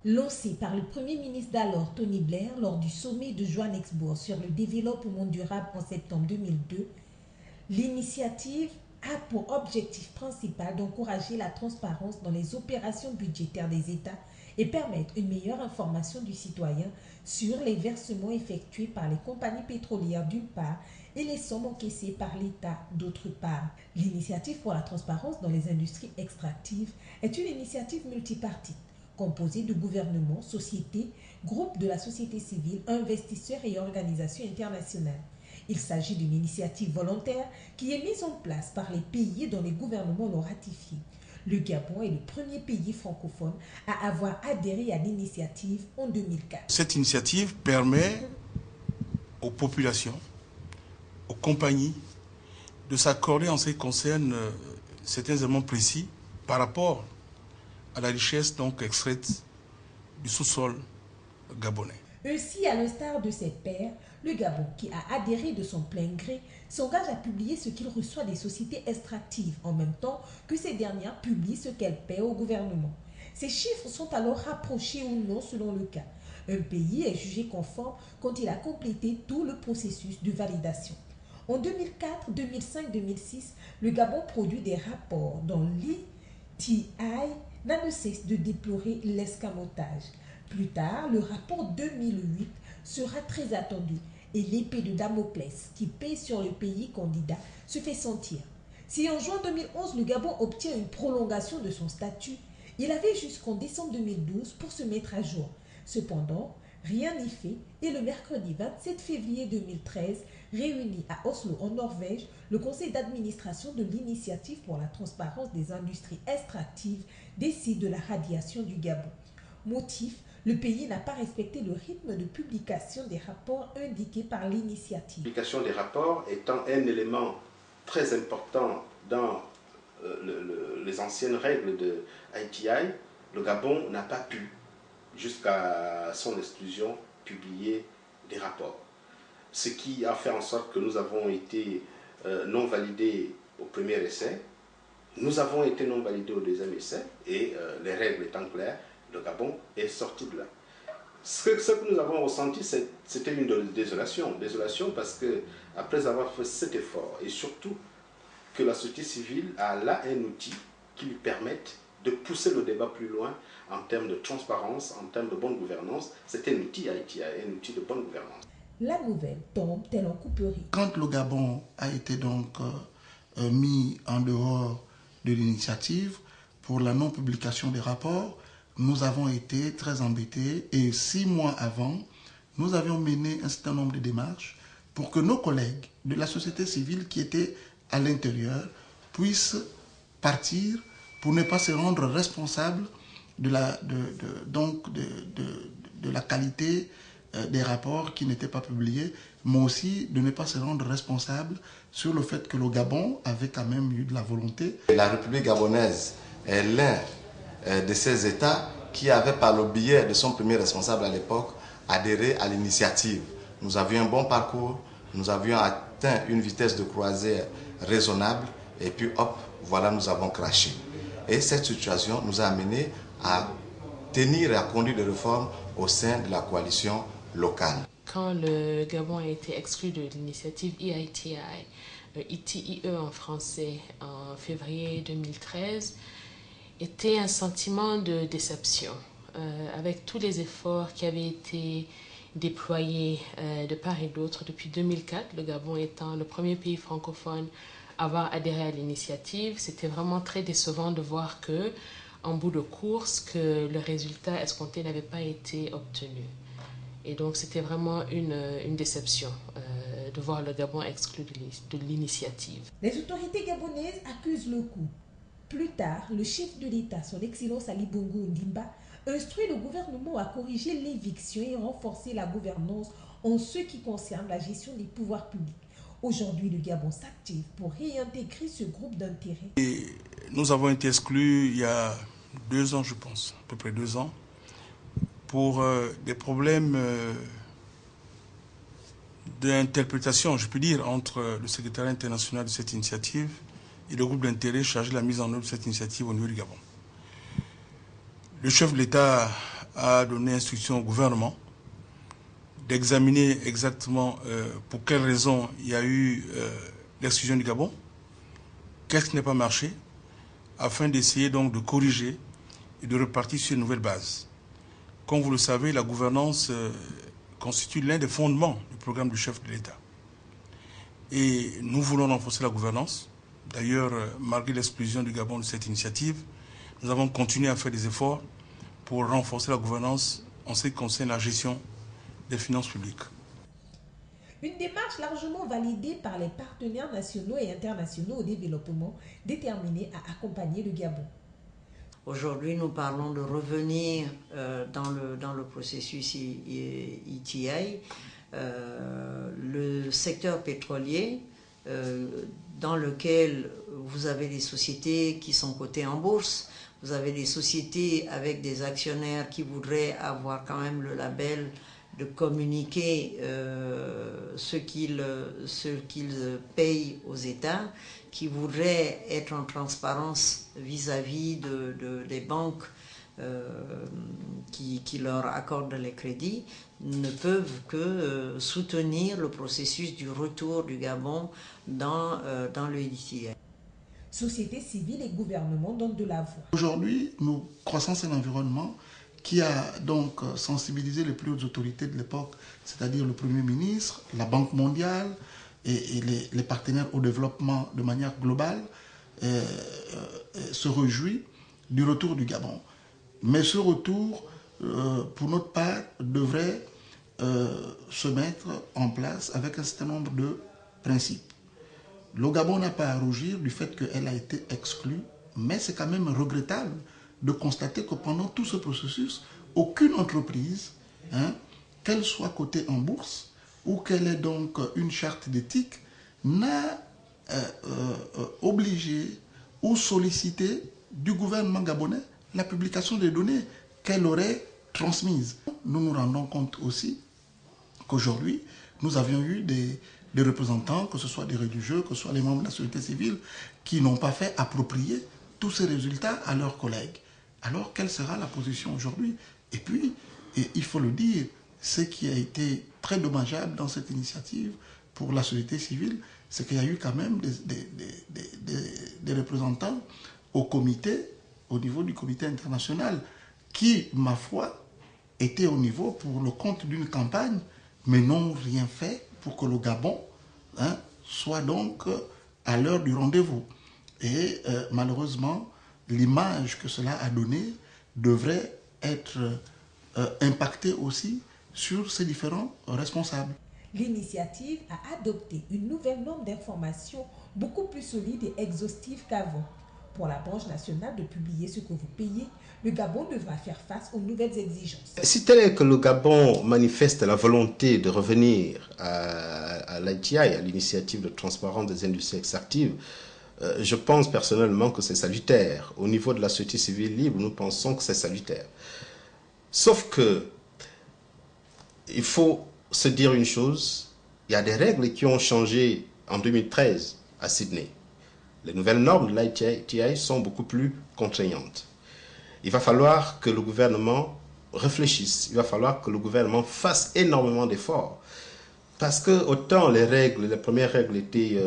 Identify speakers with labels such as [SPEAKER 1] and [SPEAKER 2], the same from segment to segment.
[SPEAKER 1] Lancée par le Premier ministre d'alors Tony Blair lors du sommet de Johannesburg sur le développement durable en septembre 2002, l'initiative a pour objectif principal d'encourager la transparence dans les opérations budgétaires des États et permettre une meilleure information du citoyen sur les versements effectués par les compagnies pétrolières d'une part et les sommes encaissées par l'État d'autre part. L'initiative pour la transparence dans les industries extractives est une initiative multipartite composée de gouvernements, sociétés, groupes de la société civile, investisseurs et organisations internationales. Il s'agit d'une initiative volontaire qui est mise en place par les pays dont les gouvernements l'ont ratifiée. Le Gabon est le premier pays francophone à avoir adhéré à l'initiative en 2004.
[SPEAKER 2] Cette initiative permet aux populations, aux compagnies, de s'accorder en ce qui concerne certains éléments précis par rapport à la richesse donc extraite du sous-sol gabonais.
[SPEAKER 1] Ainsi, à l'instar de ses pairs, le Gabon, qui a adhéré de son plein gré, s'engage à publier ce qu'il reçoit des sociétés extractives, en même temps que ces dernières publient ce qu'elles paient au gouvernement. Ces chiffres sont alors rapprochés ou non selon le cas. Un pays est jugé conforme quand il a complété tout le processus de validation. En 2004, 2005, 2006, le Gabon produit des rapports dont l'ETI n'a de cesse de déplorer l'escamotage. Plus tard, le rapport 2008 sera très attendu et l'épée de Damoclès qui pèse sur le pays candidat se fait sentir. Si en juin 2011, le Gabon obtient une prolongation de son statut, il avait jusqu'en décembre 2012 pour se mettre à jour. Cependant, rien n'y fait et le mercredi 27 février 2013, réuni à Oslo en Norvège, le conseil d'administration de l'initiative pour la transparence des industries extractives décide de la radiation du Gabon. Motif, le pays n'a pas respecté le rythme de publication des rapports indiqués par l'initiative.
[SPEAKER 3] La publication des rapports étant un élément très important dans les anciennes règles de ITI, le Gabon n'a pas pu, jusqu'à son exclusion, publier des rapports. Ce qui a fait en sorte que nous avons été non validés au premier essai, nous avons été non validés au deuxième essai, et les règles étant claires, le Gabon est sorti de là. Ce que nous avons ressenti, c'était une désolation. Désolation parce que, après avoir fait cet effort, et surtout que la société civile a là un outil qui lui permette de pousser le débat plus loin en termes de transparence, en termes de bonne gouvernance. C'est un outil ITI, un outil de bonne gouvernance.
[SPEAKER 1] La nouvelle tombe telle en couperie.
[SPEAKER 2] Quand le Gabon a été donc mis en dehors de l'initiative pour la non-publication des rapports, nous avons été très embêtés et 6 mois avant, nous avions mené un certain nombre de démarches pour que nos collègues de la société civile qui étaient à l'intérieur puissent partir pour ne pas se rendre responsables de la qualité des rapports qui n'étaient pas publiés, mais aussi de ne pas se rendre responsables sur le fait que le Gabon avait quand même eu de la volonté.
[SPEAKER 4] La République gabonaise est l'un de ces États qui avait, par le biais de son premier responsable à l'époque, adhéré à l'initiative. Nous avions un bon parcours, nous avions atteint une vitesse de croisière raisonnable, et puis hop, voilà, nous avons craché. Et cette situation nous a amené à tenir et à conduire des réformes au sein de la coalition locale.
[SPEAKER 5] Quand le Gabon a été exclu de l'initiative EITI, ITIE en français, en février 2013, était un sentiment de déception. Avec tous les efforts qui avaient été déployés de part et d'autre depuis 2004, le Gabon étant le premier pays francophone à avoir adhéré à l'initiative, c'était vraiment très décevant de voir que, en bout de course, que le résultat escompté n'avait pas été obtenu. Et donc c'était vraiment une déception de voir le Gabon exclu de l'initiative.
[SPEAKER 1] Les autorités gabonaises accusent le coup. Plus tard, le chef de l'État, son Excellence Ali Bongo Ondimba, instruit le gouvernement à corriger l'éviction et renforcer la gouvernance en ce qui concerne la gestion des pouvoirs publics. Aujourd'hui, le Gabon s'active pour réintégrer ce groupe d'intérêts.
[SPEAKER 2] Nous avons été exclus il y a 2 ans, je pense, à peu près 2 ans, pour des problèmes d'interprétation, je peux dire, entre le secrétariat international de cette initiative et le groupe d'intérêt chargé de la mise en œuvre de cette initiative au niveau du Gabon. Le chef de l'État
[SPEAKER 6] a donné instruction au gouvernement d'examiner exactement pour quelles raisons il y a eu l'exclusion du Gabon, qu'est-ce qui n'a pas marché, afin d'essayer donc de corriger et de repartir sur une nouvelle base. Comme vous le savez, la gouvernance constitue l'un des fondements du programme du chef de l'État. Et nous voulons renforcer la gouvernance. D'ailleurs, malgré l'exclusion du Gabon de cette initiative, nous avons continué à faire des efforts pour renforcer la gouvernance en ce qui concerne la gestion des finances publiques.
[SPEAKER 1] Une démarche largement validée par les partenaires nationaux et internationaux au développement déterminés à accompagner le Gabon.
[SPEAKER 7] Aujourd'hui, nous parlons de revenir dans le processus ETI. Le secteur pétrolier, dans lequel vous avez des sociétés qui sont cotées en bourse, vous avez des sociétés avec des actionnaires qui voudraient avoir quand même le label de communiquer ce qu'ils payent aux États, qui voudraient être en transparence vis-à-vis des banques qui leur accordent les crédits, ne peuvent que soutenir le processus du retour du Gabon dans le ETI.
[SPEAKER 1] Société civile et gouvernement donnent de la voix.
[SPEAKER 2] Aujourd'hui, nous, Croissance et l'environnement, qui a donc sensibilisé les plus hautes autorités de l'époque, c'est-à-dire le Premier ministre, la Banque mondiale et les partenaires au développement de manière globale, se réjouit du retour du Gabon. Mais ce retour, pour notre part, devrait se mettre en place avec un certain nombre de principes. Le Gabon n'a pas à rougir du fait qu'elle a été exclue, mais c'est quand même regrettable de constater que pendant tout ce processus, aucune entreprise, qu'elle soit cotée en bourse ou qu'elle ait donc une charte d'éthique, n'a obligé ou sollicité du gouvernement gabonais la publication des données qu'elle aurait transmises. Nous nous rendons compte aussi qu'aujourd'hui, nous avions eu des représentants, que ce soit des religieux, que ce soit les membres de la société civile, qui n'ont pas fait approprier tous ces résultats à leurs collègues. Alors, quelle sera la position aujourd'hui? Et puis, il faut le dire, ce qui a été très dommageable dans cette initiative pour la société civile, c'est qu'il y a eu quand même des représentants au comité, au niveau du comité international, qui, ma foi, étaient au niveau pour le compte d'une campagne, mais n'ont rien fait pour que le Gabon soit donc à l'heure du rendez-vous. Et malheureusement, l'image que cela a donnée devrait être impactée aussi sur ces différents responsables.
[SPEAKER 1] L'initiative a adopté une nouvelle norme d'information beaucoup plus solide et exhaustive qu'avant. Pour la branche nationale de publier ce que vous payez, le Gabon devra faire face aux nouvelles exigences.
[SPEAKER 3] Si tel est que le Gabon manifeste la volonté de revenir à l'ITI, à l'initiative de transparence des industries extractives, je pense personnellement que c'est salutaire. Au niveau de la société civile libre, nous pensons que c'est salutaire. Sauf que, il faut se dire une chose, il y a des règles qui ont changé en 2013 à Sydney. Les nouvelles normes de l'ITI sont beaucoup plus contraignantes. Il va falloir que le gouvernement réfléchisse, il va falloir que le gouvernement fasse énormément d'efforts. Parce que autant les premières règles étaient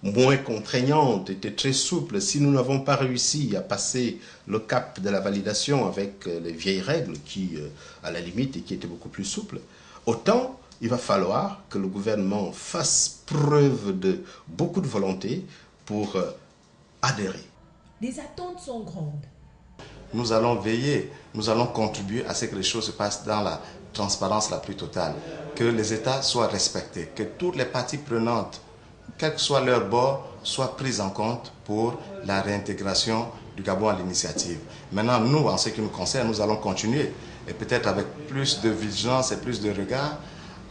[SPEAKER 3] moins contraignantes, étaient très souples, si nous n'avons pas réussi à passer le cap de la validation avec les vieilles règles qui, à la limite, et qui étaient beaucoup plus souples, autant il va falloir que le gouvernement fasse preuve de beaucoup de volonté pour adhérer.
[SPEAKER 1] Les attentes sont grandes.
[SPEAKER 4] Nous allons veiller, nous allons contribuer à ce que les choses se passent dans la transparence la plus totale, que les États soient respectés, que toutes les parties prenantes, quel que soit leur bord, soient prises en compte pour la réintégration du Gabon à l'initiative. Maintenant, nous, en ce qui nous concerne, nous allons continuer, et peut-être avec plus de vigilance et plus de regard,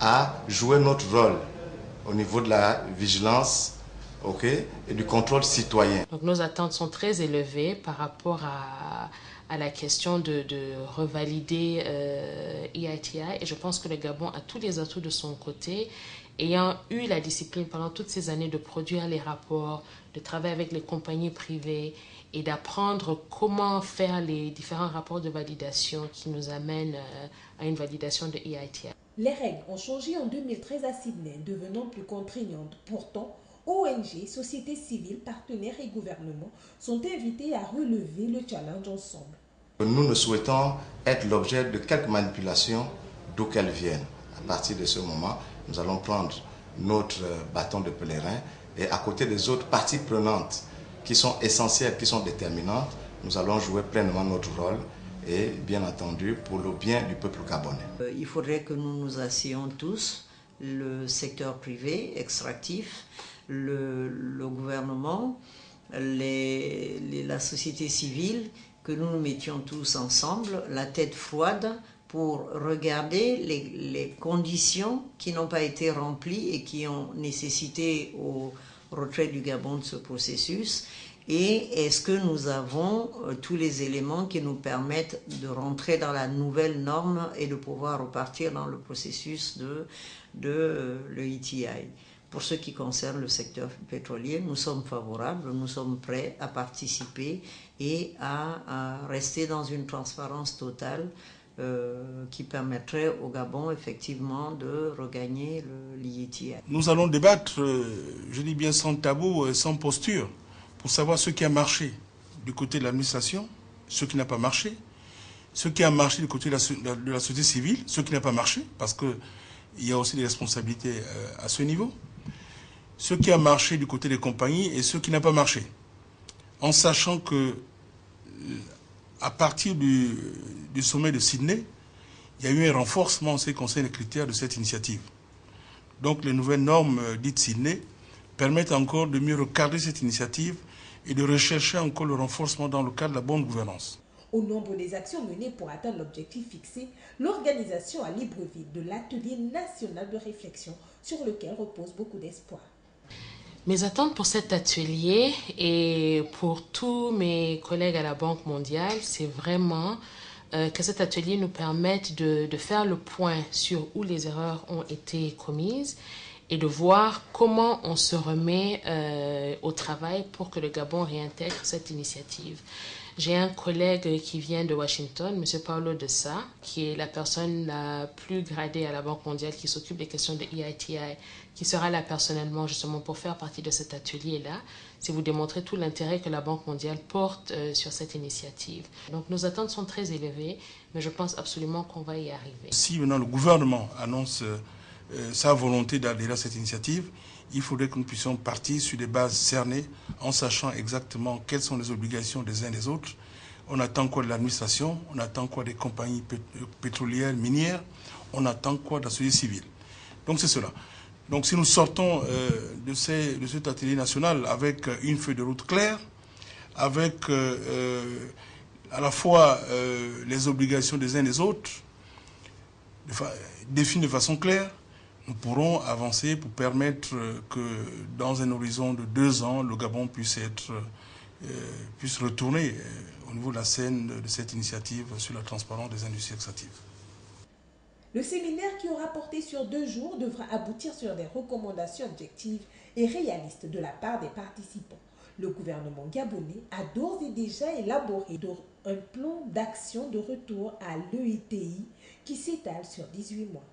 [SPEAKER 4] à jouer notre rôle au niveau de la vigilance et du contrôle citoyen.
[SPEAKER 5] Donc nos attentes sont très élevées par rapport à la question de revalider EITI, et je pense que le Gabon a tous les atouts de son côté, ayant eu la discipline pendant toutes ces années de produire les rapports, de travailler avec les compagnies privées et d'apprendre comment faire les différents rapports de validation qui nous amènent à une validation de EITI.
[SPEAKER 1] Les règles ont changé en 2013 à Sydney, devenant plus contraignantes. Pourtant, ONG, sociétés civiles, partenaires et gouvernements sont invités à relever le challenge ensemble.
[SPEAKER 4] Nous ne souhaitons être l'objet de quelques manipulations d'où qu'elles viennent. À partir de ce moment, nous allons prendre notre bâton de pèlerin et à côté des autres parties prenantes qui sont essentielles, qui sont déterminantes, nous allons jouer pleinement notre rôle et bien entendu pour le bien du peuple gabonais.
[SPEAKER 7] Il faudrait que nous nous assions tous, le secteur privé extractif, le gouvernement, la société civile, que nous nous mettions tous ensemble, la tête froide, pour regarder les conditions qui n'ont pas été remplies et qui ont nécessité au retrait du Gabon de ce processus. Et est-ce que nous avons tous les éléments qui nous permettent de rentrer dans la nouvelle norme et de pouvoir repartir dans le processus de l'EITI. Pour ce qui concerne le secteur pétrolier, nous sommes favorables, nous sommes prêts à participer et à rester dans une transparence totale qui permettrait au Gabon effectivement de regagner l'EITI.
[SPEAKER 6] Nous allons débattre, je dis bien sans tabou, sans posture, pour savoir ce qui a marché du côté de l'administration, ce qui n'a pas marché, ce qui a marché du côté de la société civile, ce qui n'a pas marché, parce qu'il y a aussi des responsabilités à ce niveau, ce qui a marché du côté des compagnies et ce qui n'a pas marché. En sachant que à partir du sommet de Sydney, il y a eu un renforcement en ce qui concerne les critères de cette initiative. Donc les nouvelles normes dites Sydney permettent encore de mieux recadrer cette initiative et de rechercher encore le renforcement dans le cadre de la bonne gouvernance.
[SPEAKER 1] Au nombre des actions menées pour atteindre l'objectif fixé, l'organisation à Libreville de l'atelier national de réflexion sur lequel repose beaucoup d'espoir.
[SPEAKER 5] Mes attentes pour cet atelier et pour tous mes collègues à la Banque mondiale, c'est vraiment que cet atelier nous permette de faire le point sur où les erreurs ont été commises et de voir comment on se remet au travail pour que le Gabon réintègre cette initiative. J'ai un collègue qui vient de Washington, M. Paulo de Sa, qui est la personne la plus gradée à la Banque mondiale qui s'occupe des questions de EITI, qui sera là personnellement justement pour faire partie de cet atelier-là, c'est vous démontrer tout l'intérêt que la Banque mondiale porte sur cette initiative. Donc nos attentes sont très élevées, mais je pense absolument qu'on va y arriver.
[SPEAKER 6] Si maintenant le gouvernement annonce sa volonté d'adhérer à cette initiative, il faudrait que nous puissions partir sur des bases cernées en sachant exactement quelles sont les obligations des uns des autres. On attend quoi de l'administration, on attend quoi des compagnies pétrolières, minières, on attend quoi de la société civile. Donc c'est cela. Donc si nous sortons de cet atelier national avec une feuille de route claire, avec à la fois les obligations des uns des autres, définies de façon claire, nous pourrons avancer pour permettre que dans un horizon de 2 ans, le Gabon puisse retourner au niveau de la scène de cette initiative sur la transparence des industries extractives.
[SPEAKER 1] Le séminaire qui aura porté sur 2 jours devra aboutir sur des recommandations objectives et réalistes de la part des participants. Le gouvernement gabonais a d'ores et déjà élaboré un plan d'action de retour à l'EITI qui s'étale sur 18 mois.